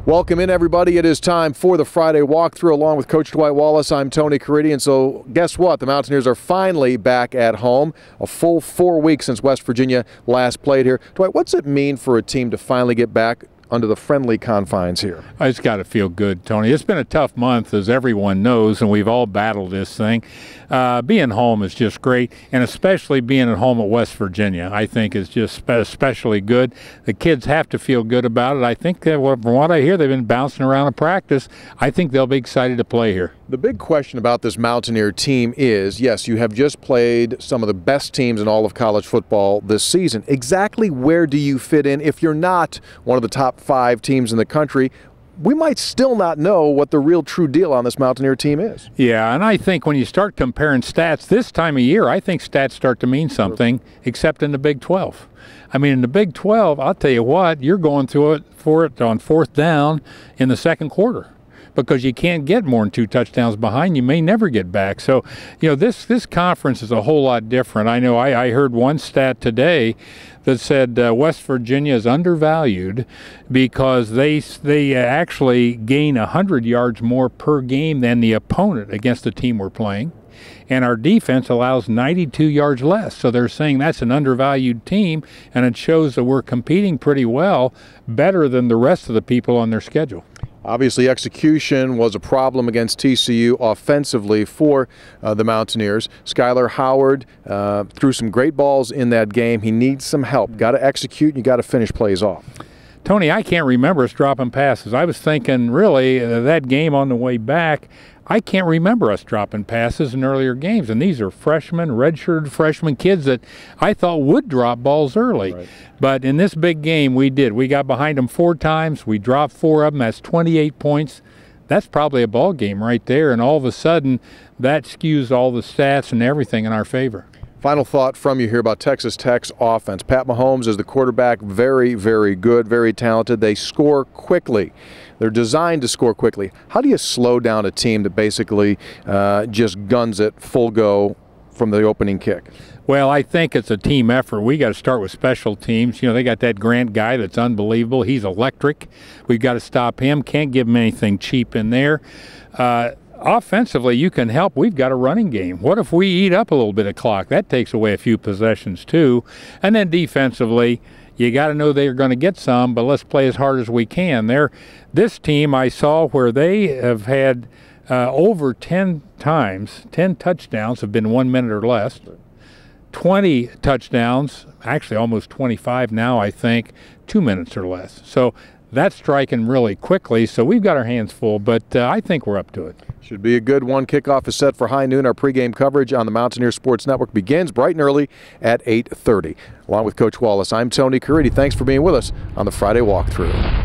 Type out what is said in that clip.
Welcome in, everybody. It is time for the Friday walkthrough along with Coach Dwight Wallace. I'm Tony Caridi, and so guess what? The Mountaineers are finally back at home. A full 4 weeks since West Virginia last played here. Dwight, what's it mean for a team to finally get back under the friendly confines here? It's got to feel good, Tony. It's been a tough month, as everyone knows, and we've all battled this thing. Being home is just great, and especially being at home at West Virginia, I think is just especially good. The kids have to feel good about it. I think that from what I hear, they've been bouncing around in practice. I think they'll be excited to play here. The big question about this Mountaineer team is, yes, you have just played some of the best teams in all of college football this season. Exactly where do you fit in? If you're not one of the top 5 teams in the country, we might still not know what the real true deal on this Mountaineer team is. Yeah, and I think when you start comparing stats this time of year, I think stats start to mean something, except in the Big 12. I mean, in the Big 12, I'll tell you what, you're going through it for it on 4th down in the second quarter, because you can't get more than 2 touchdowns behind. You may never get back. So, you know, this conference is a whole lot different. I know I heard one stat today that said West Virginia is undervalued because they actually gain 100 yards more per game than the opponent against the team we're playing. And our defense allows 92 yards less. So they're saying that's an undervalued team, and it shows that we're competing pretty well, better than the rest of the people on their schedule. Obviously, execution was a problem against TCU offensively for the Mountaineers. Skylar Howard threw some great balls in that game. He needs some help. Got to execute, and you got to finish plays off. Tony, I can't remember us dropping passes. I was thinking, really, that game on the way back, I can't remember us dropping passes in earlier games. And these are freshmen, redshirted freshman kids that I thought would drop balls early. Right. But in this big game, we did. We got behind them 4 times. We dropped 4 of them. That's 28 points. That's probably a ball game right there. And all of a sudden, that skews all the stats and everything in our favor. Final thought from you here about Texas Tech's offense. Pat Mahomes is the quarterback, very, very good, very talented. They score quickly. They're designed to score quickly. How do you slow down a team that basically just guns it full go from the opening kick? Well, I think it's a team effort. We got to start with special teams. You know, they got that Grant guy that's unbelievable. He's electric. We've got to stop him. Can't give him anything cheap in there. Offensively, you can help. We've got a running game. What if we eat up a little bit of clock? That takes away a few possessions too. And then defensively, you got to know they're going to get some, but let's play as hard as we can. This team I saw where they have had over 10 touchdowns have been 1 minute or less. 20 touchdowns, actually almost 25 now, I think, 2 minutes or less. So that's striking really quickly, so we've got our hands full, but I think we're up to it. Should be a good one. Kickoff is set for high noon. Our pregame coverage on the Mountaineer Sports Network begins bright and early at 8:30. Along with Coach Wallace, I'm Tony Caridi. Thanks for being with us on the Friday Walkthrough.